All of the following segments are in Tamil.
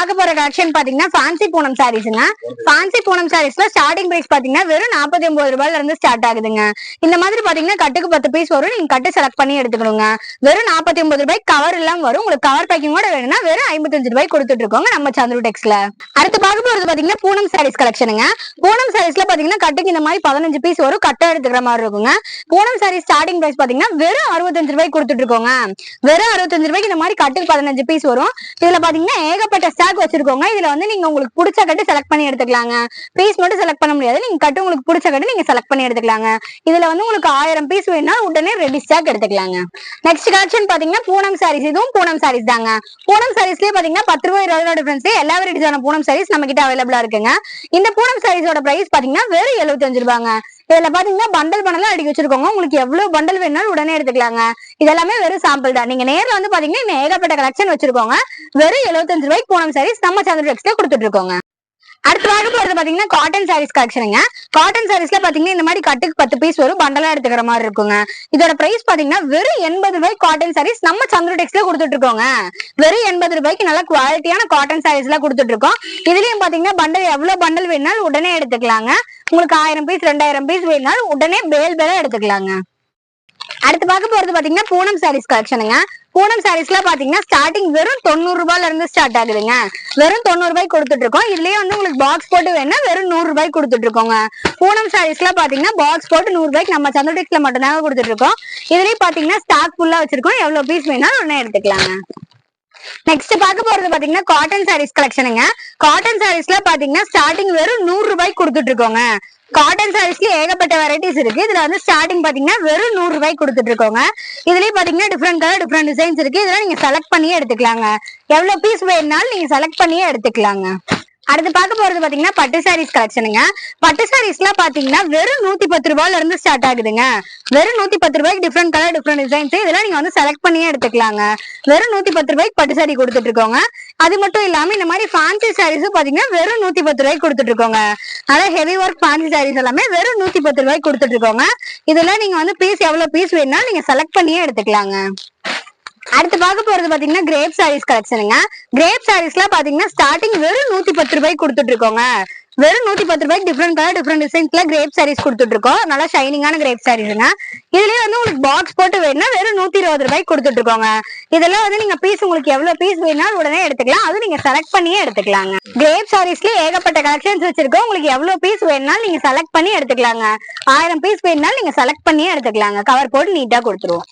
பார்க்க போற கலெக்ஷன் பாத்தீங்கன்னா ஃபேன்சி பூனம் சாரீஸ்ங்க. ஃபேன்சி பூனம் சாரீஸ்ல ஸ்டார்டிங் பிரைஸ் பாத்தீங்கன்னா வெறும் 49 ரூபாயில இருந்து ஸ்டார்ட் ஆகுதுங்க. இந்த மாதிரி பாத்தீங்கன்னா கட்டுக்கு 10 பீஸ் வரும். நீங்க கட்டு செலக்ட் பண்ணி எடுத்துக்கணுங்க. வெறும் 49 ரூபாய்க்கு கவர் எல்லாம் வரும். உங்களுக்கு கவர் பேக்கிங்கோட வேணும்னா வெறும் 55 ரூபாய்க்கு கொடுத்துட்டு இருக்கோங்க நம்ம சந்துரு டெக்ஸ்ல. அடுத்து பார்க்க போறது பாத்தீங்கன்னா பூனம் சாரீஸ் கலெக்ஷனுங்க. பூனம் சாரீஸ்ல பாத்தீங்கன்னா கட்டுக்கு இந்த மாதிரி 15 பீஸ் வரும். கட்டை எடுத்துக்கிற மாதிரி இருக்குங்க. பூனம் சாரீஸ் ஸ்டார்டிங் பிரைஸ் பாத்தீங்கன்னா வெறும் 65 ரூபாய்க்கு கொடுத்துட்டு இருக்கோங்க. வெறும் 65 ரூபாய்க்கு இந்த மாதிரி கட்டுக்கு 15 பீஸ் வரும். இதுல பாத்தீங்கன்னா ஏகப்பட்ட ஸ்டாக் வச்சிருக்கோங்க. இதுல வந்து நீங்க உங்களுக்கு பிடிச்ச கட்டு செலக்ட் பண்ணி எடுத்துக்கலாங்க. பீஸ் மட்டும் செலக்ட் பண்ண முடியாது. நீங்க கட்டு உங்களுக்கு பிடிச்ச கட்டு நீங்க செலக்ட் பண்ணி எடுத்துக்கலாங்க. இதுல வந்து உங்களுக்கு 1000 பீஸ் வேணும்னா உடனே ரெடி ஸ்டாக் எடுத்துக்கலாங்க. நெக்ஸ்ட் கலெக்ஷன் பாத்தீங்கன்னா பூனம் சாரீஸ். இதுவும் பூனம் சாரீஸ் தாங்க. பூனம் சாரீஸ்லயே பாத்தீங்கன்னா 10 ரூபாய் 20 ரூபாய் டிஃபரன்ஸ் எல்லா வெரைட்டிஸான பூனம் சாரீஸ் நம்ம கிட்ட அவைலபிளா இருக்குங்க. இந்த பூனம் சாரீஸோட பிரைஸ் பாத்தீங்கன்னா வெறும் 75 ரூபாங்க. இதுல பாத்தீங்கன்னா பண்டல் பண்டலா அடிக்க வச்சிருக்கோங்க. உங்களுக்கு எவ்வளவு பண்டல் வேணாலும் உடனே எடுத்துக்கலாங்க. இதெல்லாமே வெறும் சாம்பிள் தான். நீங்க நேர்ல வந்து பாத்தீங்கன்னா இன்னும் ஏகப்பட்ட கலெக்ஷன் வச்சிருக்கோங்க. வெறும் 75 ரூபாய்க்கு பூனம் சாரீஸ் நம்ம சந்திர டெக்ஸ்ல கொடுத்துட்டு இருக்கோங்க. அடுத்து பார்க்க போறது பாத்தீங்கன்னா காட்டன் சாரீஸ் கலெக்ஷனுங்க. காட்டன் சாரீஸ்ல பாத்தீங்கன்னா இந்த மாதிரி கட்டுக்கு 10 பீஸ் வரும். பண்டலா எடுத்துக்கிற மாதிரி இருக்குங்க. இதோட பிரைஸ் பாத்தீங்கன்னா வெறும் 80 ரூபாய்க்கு காட்டன் சாரீஸ் நம்ம சந்திர டெக்ஸ்ல கொடுத்துட்டு இருக்கோங்க. வெறும் 80 ரூபாய்க்கு நல்ல குவாலிட்டியான காட்டன் சாரீஸ் எல்லாம் கொடுத்துட்டு இருக்கோம். இதுலயும் பாத்தீங்கன்னா பண்டல் எவ்வளவு பண்டல் வேணாலும் உடனே எடுத்துக்கலாங்க. உங்களுக்கு 1000 பீஸ் 2000 பீஸ் வேணாலும் உடனே பேலா எடுத்துக்கலாங்க. அடுத்து பார்க்க போறது பாத்தீங்கன்னா பூனம் சாரீஸ் கலெக்ஷனுங்க. பூனம் சாரீஸ்ல பாத்தீங்கன்னா ஸ்டார்டிங் வெறும் 90 ரூபாயில இருந்து ஸ்டார்ட் ஆகுதுங்க. வெறும் 90 ரூபாய்க்கு கொடுத்துட்டு இருக்கோம். இதுலயே வந்து உங்களுக்கு பாக்ஸ் போட்டு வேணா வெறும் 100 ரூபாய்க்கு கொடுத்துட்டு இருக்கோங்க. பூனம் சாரீஸ்ல பாத்தீங்கன்னா பாக்ஸ் போட்டு 100 ரூபாய்க்கு நம்ம சந்திர டெக்ஸ்ல மட்டும் தாங்க கொடுத்துட்டு இருக்கோம். இதுலயே பாத்தீங்கன்னா ஸ்டாக் ஃபுல்லா வச்சிருக்கோம். எவ்வளவு பீஸ் வேணாலும் உடனே எடுத்துக்கலாங்க. நெக்ஸ்ட் பார்க்க போறது பாத்தீங்கன்னா காட்டன் சாரீஸ் கலெக்ஷனுங்க. காட்டன் சாரீஸ்ல பாத்தீங்கன்னா ஸ்டார்டிங் வெறும் 100 ரூபாய்க்கு கொடுத்துட்டு இருக்கோங்க. காட்டன் சாரீஸ்ல ஏகப்பட்ட வெரைட்டிஸ் இருக்கு. இதுல வந்து ஸ்டார்டிங் பாத்தீங்கன்னா வெறும் 100 ரூபாய்க்கு கொடுத்துட்டு இருக்கோங்க. இதுலயே பாத்தீங்கன்னா டிஃப்ரெண்ட் கலர் டிஃப்ரெண்ட் டிசைன்ஸ் இருக்கு. இதெல்லாம் நீங்க செலக்ட் பண்ணியே எடுத்துக்கலாங்க. எவ்வளவு பீஸ் வேணும்னாலும் நீங்க செலக்ட் பண்ணியே எடுத்துக்கலாங்க. அடுத்து பார்க்க போறது பாத்தீங்கன்னா பட்டு சாரீஸ் கலெக்ஷனுங்க. பட்டு சாரீஸ்ல பாத்தீங்கன்னா வெறும் 110 ரூபாயில இருந்து ஸ்டார்ட் ஆகுதுங்க. வெறும் 110 ரூபாய்க்கு டிஃப்ரெண்ட் கலர் டிஃப்ரெண்ட் டிசைன்ஸ் இதெல்லாம் நீங்க வந்து செலக்ட் பண்ணியே எடுத்துக்கலாங்க. வெறும் 110 ரூபாய்க்கு பட்டு சாரி கொடுத்துட்டு இருக்கோங்க. அது மட்டும் இல்லாம இந்த மாதிரி ஃபேன்சி சாரீஸும் பாத்தீங்கன்னா வெறும் 110 ரூபாய்க்கு கொடுத்துட்டு இருக்கோங்க. அதாவது ஹெவி ஒர்க் ஃபேன்சி சாரீஸ் எல்லாமே வெறும் 110 ரூபாய்க்கு கொடுத்துட்டு இருக்கோங்க. இதெல்லாம் நீங்க வந்து பீஸ் எவ்வளவு பீஸ் வேணும்னா நீங்க செலக்ட் பண்ணியே எடுத்துக்கலாங்க. அடுத்து பார்க்க போறது பாத்தீங்கன்னா கிரேப் சாரீஸ் கலெக்ஷனுங்க. கிரேப் சாரீஸ்ல பாத்தீங்கன்னா ஸ்டார்டிங் வெறும் 110 ரூபாய்க்கு கொடுத்துட்டு இருக்கோங்க. வெறும் 110 ரூபாய்க்கு டிஃப்ரெண்ட் கலர் டிஃப்ரெண்ட் டிசைன்ஸ்ல கிரேப் சாரீஸ் கொடுத்துட்டு இருக்கோம். நல்லா ஷைனிங்கான கிரேப் சாரீஸ்ங்க. இதுலயே வந்து உங்களுக்கு பாக்ஸ் போட்டு வேணும்னா வெறும் 120 ரூபாய்க்கு கொடுத்துட்டு இருக்கோங்க. இதெல்லாம் வந்து நீங்க பீஸ் உங்களுக்கு எவ்வளவு பீஸ் வேணாலும் உடனே எடுத்துக்கலாம். அது நீங்க செலக்ட் பண்ணியே எடுத்துக்கலாங்க. கிரேப் சாரீஸ்ல ஏகப்பட்ட கலெக்ஷன்ஸ் வச்சிருக்கோம். உங்களுக்கு எவ்வளவு பீஸ் வேணும்னாலும் நீங்க செலக்ட் பண்ணி எடுத்துக்கலாங்க. 1000 பீஸ் வேணும்னாலும் நீங்க செலக்ட் பண்ணியே எடுத்துக்கலாங்க. கவர் போட்டு நீட்டா கொடுத்துருவோம்.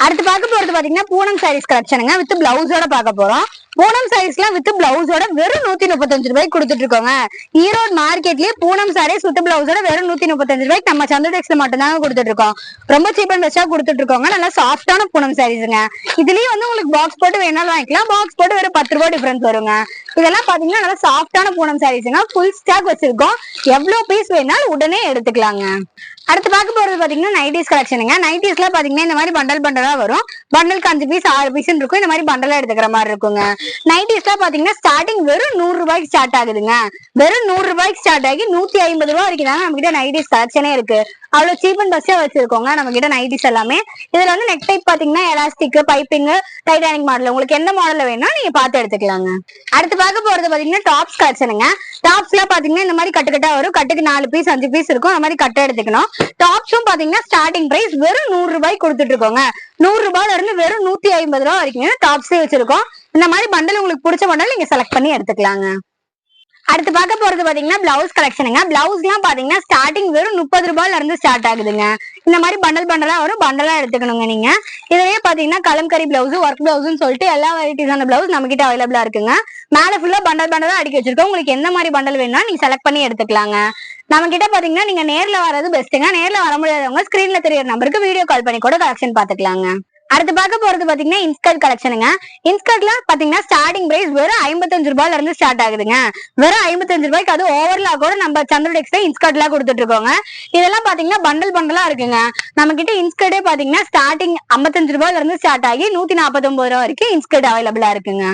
அடுத்து பார்க்க போறது பாத்தீங்கன்னா பூனம் சாரீஸ் கலெக்ஷனுங்க. வித் பிளவுஸோட பார்க்க போறோம். பூனம் சாரீஸ்ல வித் பிளவுஸோட வெறும் 135 ரூபாய்க்கு கொடுத்துட்டு இருக்கோங்க. ஈரோடு மார்க்கெட்லயே பூனம் சாரீஸ் வித் பிளவுஸோட வெறும் 135 ரூபாய்க்கு நம்ம சந்திர டெக்ஸ்ல மட்டும் தாங்க கொடுத்துட்டு இருக்கோம். ரொம்ப சீப் அண்ட் பெஸ்டா கொடுத்துட்டு இருக்கோங்க. நல்லா சாஃப்டான பூனம் சாரீஸ்ங்க. இதுலயே வந்து உங்களுக்கு பாக்ஸ் போட்டு வேணாலும் வாங்கிக்கலாம். பாக்ஸ் போட்டு வெறும் 10 ரூபாய் டிஃபரன்ஸ் வருங்க. இதெல்லாம் பாத்தீங்கன்னா நல்லா சாஃப்டான பூனம் சாரீஸ்ங்க. ஃபுல் ஸ்டாக் வச்சிருக்கோம். எவ்வளவு பீஸ் வேணாலும் உடனே எடுத்துக்கலாங்க. அடுத்து பார்க்க போறது பாத்தீங்கன்னா நைட்டிஸ் கலெக்ஷனுங்க. நைட்டிஸ்ல பாத்தீங்கன்னா இந்த மாதிரி பண்டல் பண்டலா வரும். பண்டலுக்கு 5 பீஸ் 6 பீஸ் இருக்கும். இந்த மாதிரி பண்டலா எடுத்துக்கிற மாதிரி இருக்குங்க. நைட்டிஸ்ல பாத்தீங்கன்னா ஸ்டார்டிங் வெறும் 100 ரூபாய்க்கு ஸ்டார்ட் ஆகுதுங்க. வெறும் 100 ரூபாய்க்கு ஸ்டார்ட் ஆகி 150 ரூபாய் வரைக்கும் தாங்க நம்ம கிட்ட நைட்டிஸ் கலெக்ஷனே இருக்கு. அவ்வளவு சீப் அண்ட் பெஸ்டா வச்சிருக்கோங்க நம்ம கிட்ட நைட்டிஸ் எல்லாமே. இதுல வந்து நெக் டைப் பாத்தீங்கன்னா எலாஸ்டிக் பைப்பிங் டைட்டானிக் மாடல் உங்களுக்கு எந்த மாடல்ல வேணும்னா நீங்க பார்த்து எடுத்துக்கலாங்க. அடுத்து பார்க்க போறது பாத்தீங்கன்னா டாப்ஸ் கலெக்ஷனுங்க. டாப்ஸ்ல பாத்தீங்கன்னா இந்த மாதிரி கட்டுக்கட்டா வரும். கட்டுக்கு 4 பீஸ் 5 பீஸ் இருக்கும். அந்த மாதிரி கட்டை எடுத்துக்கணும். டாப்ஸும் பாத்தீங்கன்னா ஸ்டார்டிங் பிரைஸ் வெறும் 100 ரூபாய்க்கு கொடுத்துட்டு இருக்கோங்க. 100 ரூபாயில இருந்து வெறும் 150 ரூபாய் வரைக்கும் டாப்ஸே வச்சிருக்கோம். இந்த மாதிரி பண்டல் உங்களுக்கு பிடிச்ச பண்டல் நீங்க செலக்ட் பண்ணி எடுத்துக்கலாங்க. அடுத்து பார்க்க போறது பாத்தீங்கன்னா பிளவுஸ் கலெக்ஷனுங்க. பிளவுஸ் எல்லாம் பாத்தீங்கன்னா ஸ்டார்டிங் வெறும் 30 ரூபாயில இருந்து ஸ்டார்ட் ஆகுதுங்க. இந்த மாதிரி பண்டல் பண்டலா வரும். பண்டலா எடுத்துக்கணுங்க நீங்க. இதுலயே பாத்தீங்கன்னா கலம்கரி பிளவுஸ் ஒர்க் பிளவுஸ்ன்னு சொல்லிட்டு எல்லா வெரைட்டிஸான பிளவுஸ் நம்ம கிட்ட அவைலபிளா இருக்குங்க. மேல ஃபுல்லா பண்டல் பண்டலா அடிக்க வச்சிருக்கோம். உங்களுக்கு எந்த மாதிரி பண்டல் வேணும்னா நீங்க செலக்ட் பண்ணி எடுத்துக்கலாங்க. நம்ம கிட்ட பாத்தீங்கன்னா நீங்க நேர்ல வர்றது பெஸ்ட்டுங்க. நேர்ல வர முடியாதவங்க ஸ்கிரீன்ல தெரியற நம்பருக்கு வீடியோ கால் பண்ணி கூட கலெக்ஷன் பாத்துக்கலாங்க. அடுத்து பார்க்க போறது பாத்தீங்கன்னா இன்ஸ்கர்ட் கலெக்ஷனுங்க. இன்ஸ்கர்ட்ல பாத்தீங்கன்னா ஸ்டார்டிங் பிரைஸ் வெறும் 55 ரூபாயில இருந்து ஸ்டார்ட் ஆகுதுங்க. வெறும் 55 ரூபாய்க்கு அது ஓவர்லா கூட நம்ம சந்திர டெக்ஸ்ல இன்ஸ்கர்ட் எல்லாம் கொடுத்துட்டு இருக்கோங்க. இதெல்லாம் பாத்தீங்கன்னா பண்டல் பண்டலா இருக்குங்க. நம்ம கிட்ட இன்ஸ்கர்ட்டே பாத்தீங்கன்னா ஸ்டார்டிங் 55 ரூபாயில இருந்து ஸ்டார்ட் ஆகி 149 ரூபாய் வரைக்கும் இன்ஸ்கர்ட் அவைலபிளா இருக்குங்க.